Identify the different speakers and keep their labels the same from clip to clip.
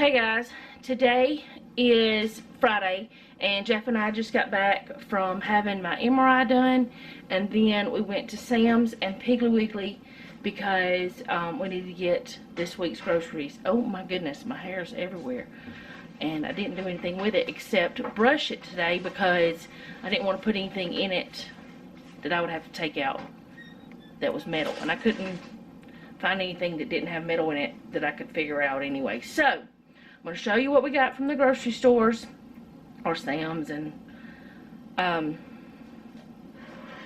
Speaker 1: Hey guys, today is Friday and Jeff and I just got back from having my MRI done, and then we went to Sam's and Piggly Wiggly because we needed to get this week's groceries. Oh my goodness, my hair's everywhere, and I didn't do anything with it except brush it today because I didn't want to put anything in it that I would have to take out that was metal, and I couldn't find anything that didn't have metal in it that I could figure out anyway. So I'm going to show you what we got from the grocery stores, or Sam's and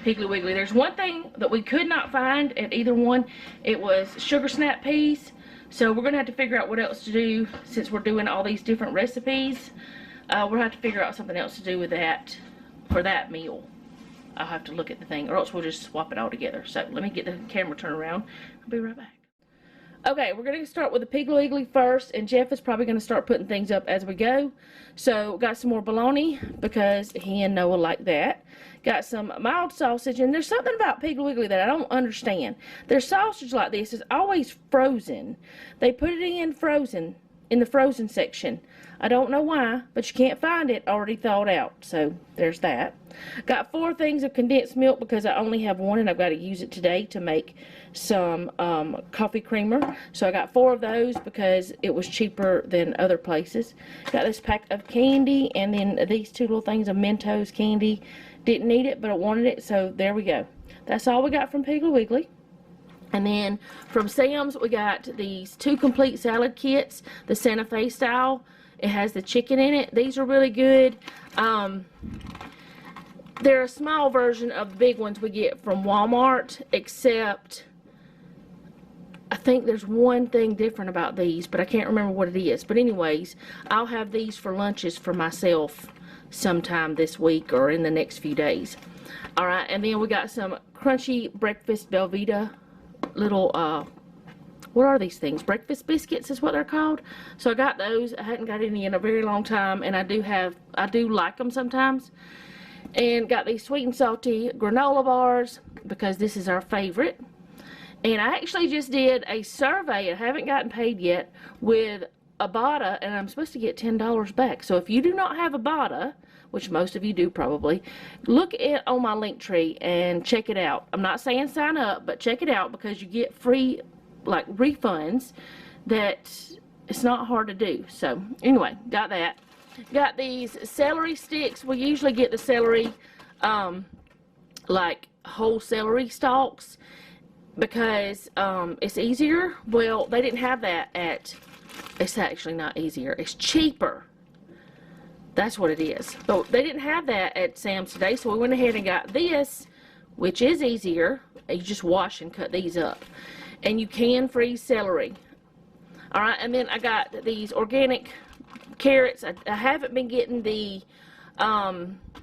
Speaker 1: Piggly Wiggly. There's one thing that we could not find at either one. It was sugar snap peas. So we're going to have to figure out what else to do since we're doing all these different recipes. We'll have to figure out something else to do with that for that meal. I'll have to look at the thing, or else we'll just swap it all together. So let me get the camera turned around. I'll be right back. Okay, we're going to start with the Piggly Wiggly first, and Jeff is probably going to start putting things up as we go. So, got some more bologna, because he and Noah like that. Got some mild sausage, and there's something about Piggly Wiggly that I don't understand. Their sausage like this is always frozen. They put it in frozen, in the frozen section. I don't know why, but you can't find it already thawed out. So, there's that. Got 4 things of condensed milk because I only have one and I've got to use it today to make some coffee creamer. So I got 4 of those because it was cheaper than other places. Got this pack of candy, and then these 2 little things of Mentos candy. Didn't need it, but I wanted it, so there we go. That's all we got from Piggly Wiggly. And then from Sam's, we got these 2 complete salad kits, the Santa Fe style. It has the chicken in it. These are really good. They're a small version of the big ones we get from Walmart, except I think there's one thing different about these, but I can't remember what it is. But anyways, I'll have these for lunches for myself sometime this week or in the next few days. Alright, and then we got some crunchy breakfast Belvita little, what are these things? Breakfast biscuits is what they're called. So I got those. I hadn't got any in a very long time, and I do like them sometimes. And got these sweet and salty granola bars because this is our favorite. And I actually just did a survey, and I haven't gotten paid yet, with Ibotta, and I'm supposed to get $10 back. So if you do not have Ibotta, which most of you do probably, look on my link tree and check it out. I'm not saying sign up, but check it out because you get free like refunds that it's not hard to do. So anyway, got that. Got these celery sticks. We usually get the celery like whole celery stalks because it's easier. Well, they didn't have that at, it's actually not easier, it's cheaper. That's what it is. But they didn't have that at Sam's today, so we went ahead and got this, which is easier. You just wash and cut these up. And you can freeze celery. Alright, and then I got these organic carrots. I haven't been getting the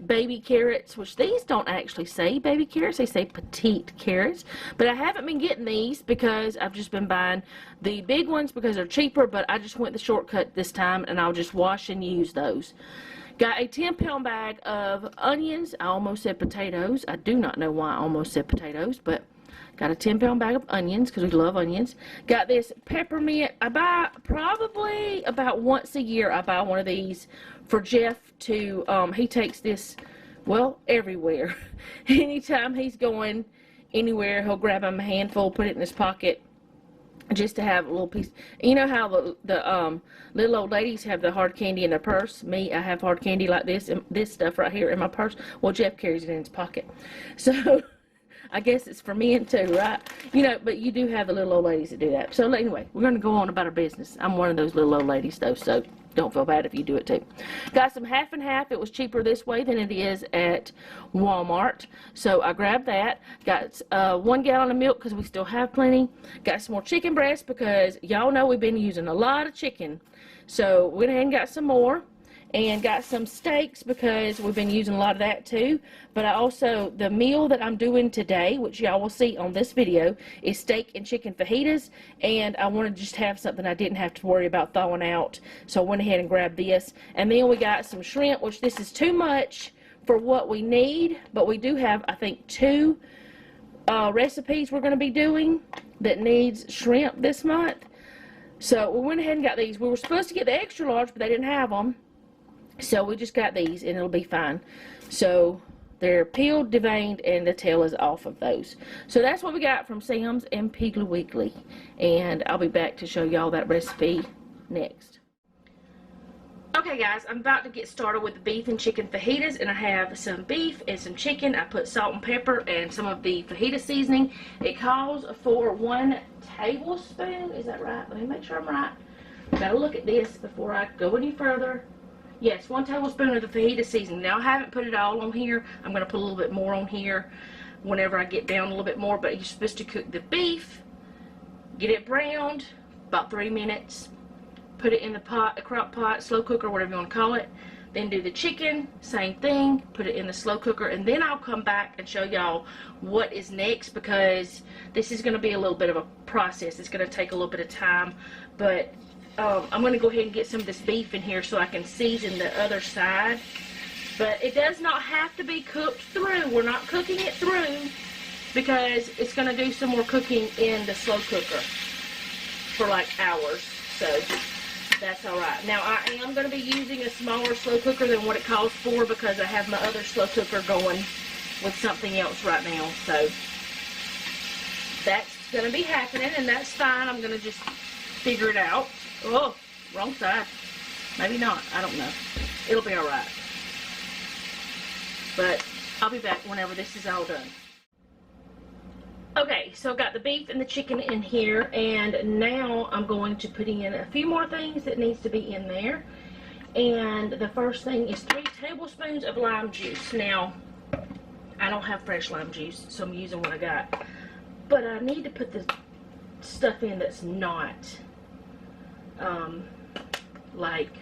Speaker 1: baby carrots, which these don't actually say baby carrots, they say petite carrots, but I haven't been getting these because I've just been buying the big ones because they're cheaper, but I just went the shortcut this time and I'll just wash and use those. Got a 10-pound bag of onions. I almost said potatoes. I do not know why I almost said potatoes, but got a 10-pound bag of onions because we love onions. Got this peppermint. I buy probably about once a year. I buy one of these for Jeff to, he takes this, well, everywhere. Anytime he's going anywhere, he'll grab him a handful, put it in his pocket, just to have a little piece. You know how the little old ladies have the hard candy in their purse? Me, I have hard candy like this, and this stuff right here in my purse. Well, Jeff carries it in his pocket. So I guess it's for men too, right? You know, but you do have the little old ladies that do that. So anyway, we're going to go on about our business. I'm one of those little old ladies though, so don't feel bad if you do it too. Got some half and half. It was cheaper this way than it is at Walmart. So I grabbed that. Got 1 gallon of milk because we still have plenty. Got some more chicken breasts because y'all know we've been using a lot of chicken. So went ahead and got some more. And got some steaks because we've been using a lot of that too. But I also, the meal that I'm doing today, which y'all will see on this video, is steak and chicken fajitas. And I want to just have something I didn't have to worry about thawing out. So I went ahead and grabbed this. And then we got some shrimp, which this is too much for what we need. But we do have, I think, 2 recipes we're going to be doing that needs shrimp this month. So we went ahead and got these. We were supposed to get the extra large, but they didn't have them. So we just got these, and it'll be fine. So they're peeled, deveined, and the tail is off of those. So that's what we got from Sam's and Piggly Wiggly. And I'll be back to show y'all that recipe next. Okay guys, I'm about to get started with the beef and chicken fajitas, and I have some beef and some chicken. I put salt and pepper and some of the fajita seasoning. It calls for 1 tablespoon. Is that right? Let me make sure I'm right. Gotta look at this before I go any further. Yes, 1 tablespoon of the fajita seasoning. Now I haven't put it all on here. I'm gonna put a little bit more on here whenever I get down a little bit more, but you're supposed to cook the beef, get it browned, about 3 minutes. Put it in the pot, a crock pot, slow cooker, whatever you want to call it. Then do the chicken, same thing, put it in the slow cooker, and then I'll come back and show y'all what is next, because this is going to be a little bit of a process. It's going to take a little bit of time, but I'm going to go ahead and get some of this beef in here so I can season the other side. But it does not have to be cooked through. We're not cooking it through because it's going to do some more cooking in the slow cooker for like hours. So that's alright. Now I am going to be using a smaller slow cooker than what it calls for, because I have my other slow cooker going with something else right now. So that's going to be happening, and that's fine. I'm going to just figure it out. Oh, wrong side. Maybe not. I don't know. It'll be alright. But I'll be back whenever this is all done. Okay, so I've got the beef and the chicken in here, and now I'm going to put in a few more things that needs to be in there. And the first thing is 3 tablespoons of lime juice. Now, I don't have fresh lime juice, so I'm using what I got. But I need to put the stuff in that's not, like,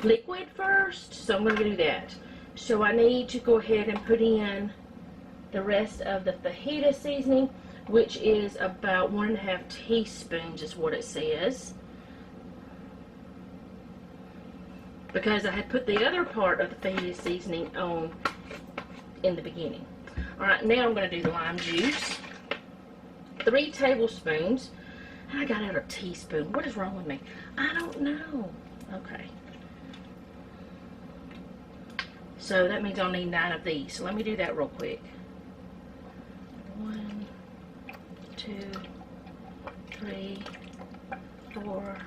Speaker 1: liquid first, so I'm going to do that. So I need to go ahead and put in the rest of the fajita seasoning, which is about 1.5 teaspoons is what it says, because I had put the other part of the fajita seasoning on in the beginning. Alright, now I'm going to do the lime juice. 3 tablespoons. I got out a teaspoon. What is wrong with me? I don't know. Okay. So that means I'll need 9 of these. So let me do that real quick. 1, 2, 3, 4,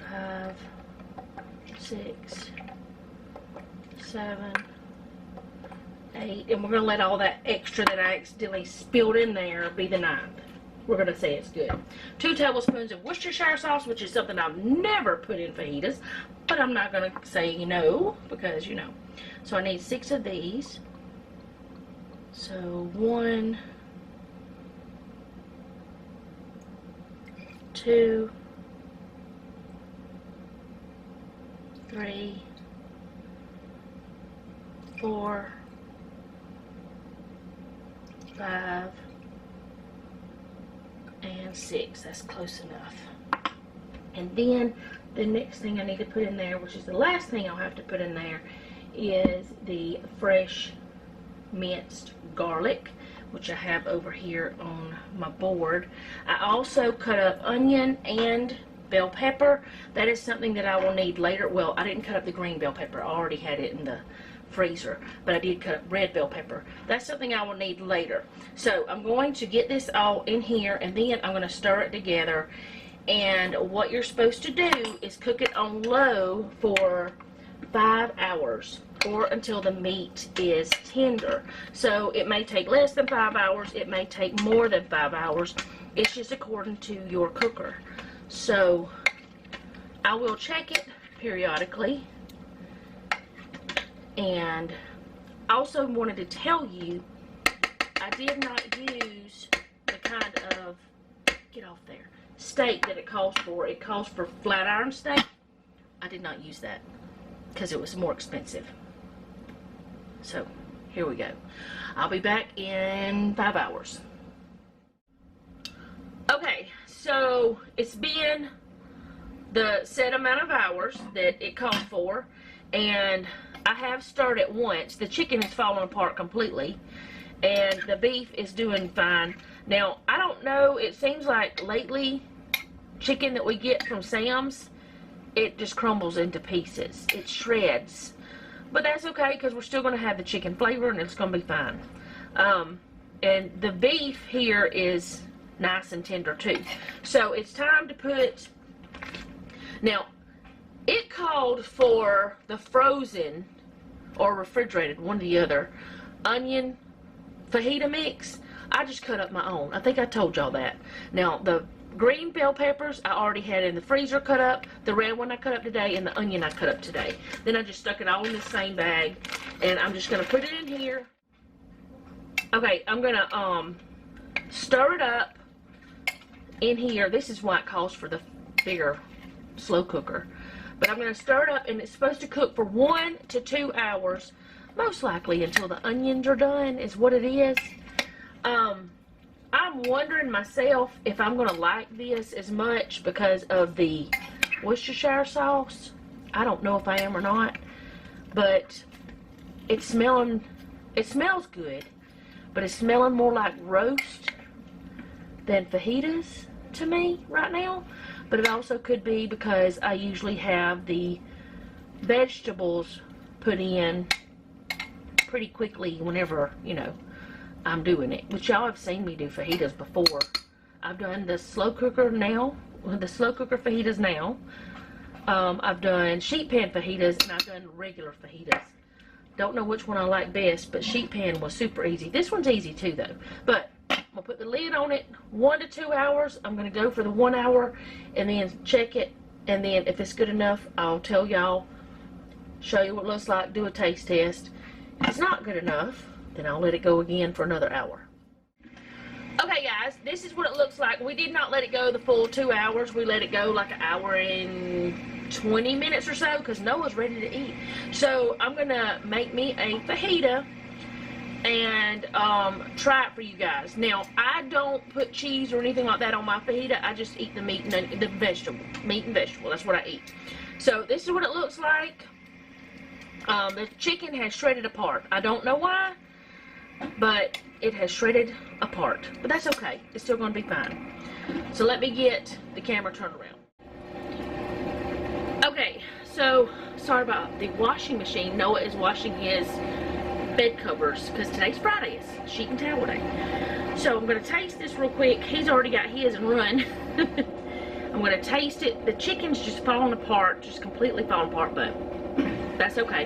Speaker 1: 5, 6, 7, 8, and we're going to let all that extra that I accidentally spilled in there be the 9th. We're going to say it's good. 2 tablespoons of Worcestershire sauce, which is something I've never put in fajitas, but I'm not going to say no, because you know. So I need 6 of these. So 1, 2, 3, 4, 5, and 6. That's close enough. And then the next thing I need to put in there, which is the last thing I'll have to put in there, is the fresh minced garlic, which I have over here on my board. I also cut up onion and bell pepper. That is something that I will need later. Well, I didn't cut up the green bell pepper. I already had it in the freezer, but I did cut up red bell pepper. That's something I will need later. So I'm going to get this all in here, and then I'm going to stir it together. And what you're supposed to do is cook it on low for 5 hours, or until the meat is tender. So it may take less than 5 hours, it may take more than 5 hours. It's just according to your cooker. So I will check it periodically. And I also wanted to tell you, I did not use the kind of, get off there, steak that it calls for. It calls for flat iron steak. I did not use that because it was more expensive. So here we go. I'll be back in 5 hours. Okay, so it's been the set amount of hours that it called for, and I have stirred it once. The chicken has fallen apart completely, and the beef is doing fine. Now, I don't know, it seems like lately chicken that we get from Sam's, it just crumbles into pieces. It shreds. But that's okay, because we're still going to have the chicken flavor, and it's going to be fine. And the beef here is nice and tender too. So it's time to put... Now, it called for the frozen or refrigerated, one or the other, onion fajita mix. I just cut up my own. I think I told y'all that. Now, the green bell peppers I already had in the freezer cut up. The red one I cut up today, and the onion I cut up today. Then I just stuck it all in the same bag, and I'm just going to put it in here. Okay, I'm going to stir it up in here. This is why it calls for the bigger slow cooker. But I'm going to stir it up, and it's supposed to cook for 1 to 2 hours, most likely until the onions are done, is what it is. I'm wondering myself if I'm going to like this as much because of the Worcestershire sauce. I don't know if I am or not, but it smells good, but it's smelling more like roast than fajitas to me right now. But it also could be because I usually have the vegetables put in pretty quickly whenever, you know, I'm doing it. Which y'all have seen me do fajitas before. I've done the slow cooker now, the slow cooker fajitas now. I've done sheet pan fajitas, and I've done regular fajitas. Don't know which one I like best, but sheet pan was super easy. This one's easy too though. But I'm gonna put the lid on it, 1 to 2 hours. I'm gonna go for the 1 hour and then check it, and then if it's good enough, I'll tell y'all, show you what it looks like, do a taste test. If it's not good enough, then I'll let it go again for another hour. Okay guys, this is what it looks like. We did not let it go the full 2 hours. We let it go like 1 hour and 20 minutes or so, because Noah's ready to eat. So I'm gonna make me a fajita and try it for you guys. Now, I don't put cheese or anything like that on my fajita. I just eat the meat and the vegetable. Meat and vegetable, that's what I eat. So this is what it looks like. The chicken has shredded apart. I don't know why, but it has shredded apart. But that's okay. It's still going to be fine. So let me get the camera turned around. Okay, so sorry about the washing machine. Noah is washing his bed covers because today's Friday. It's sheet and towel day. So I'm going to taste this real quick. He's already got his and run. I'm going to taste it. The chicken's just falling apart, just completely falling apart, but that's okay.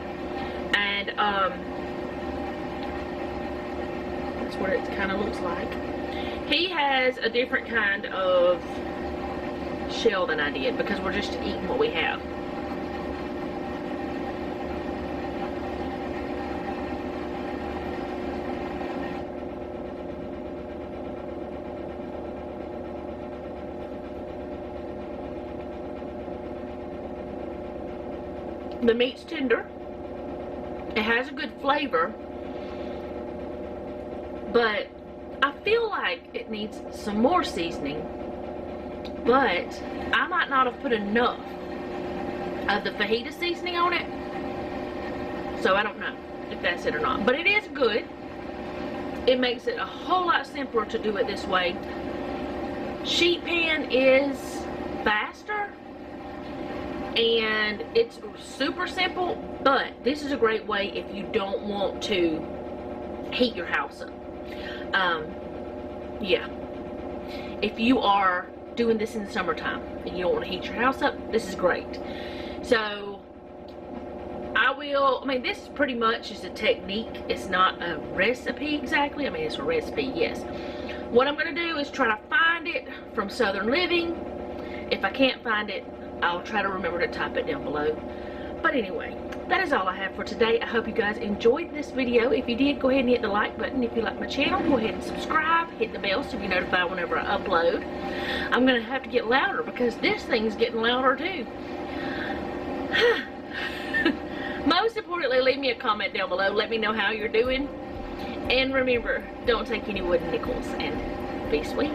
Speaker 1: And that's what it kind of looks like. He has a different kind of shell than I did because we're just eating what we have. The meat's tender. It has a good flavor, but I feel like it needs some more seasoning, but I might not have put enough of the fajita seasoning on it, so I don't know if that's it or not, but it is good. It makes it a whole lot simpler to do it this way. Sheet pan is faster, and it's super simple, but this is a great way if you don't want to heat your house up. Yeah, if you are doing this in the summertime and you don't want to heat your house up, this is great. So I mean, this is pretty much just a technique. It's not a recipe exactly. I mean, it's a recipe, yes. What I'm going to do is try to find it from Southern Living. If I can't find it, I'll try to remember to type it down below. But anyway, that is all I have for today. I hope you guys enjoyed this video. If you did, go ahead and hit the like button. If you like my channel, go ahead and subscribe. Hit the bell so you're notified whenever I upload. I'm going to have to get louder because this thing's getting louder too. Most importantly, leave me a comment down below. Let me know how you're doing. And remember, don't take any wooden nickels, and be sweet.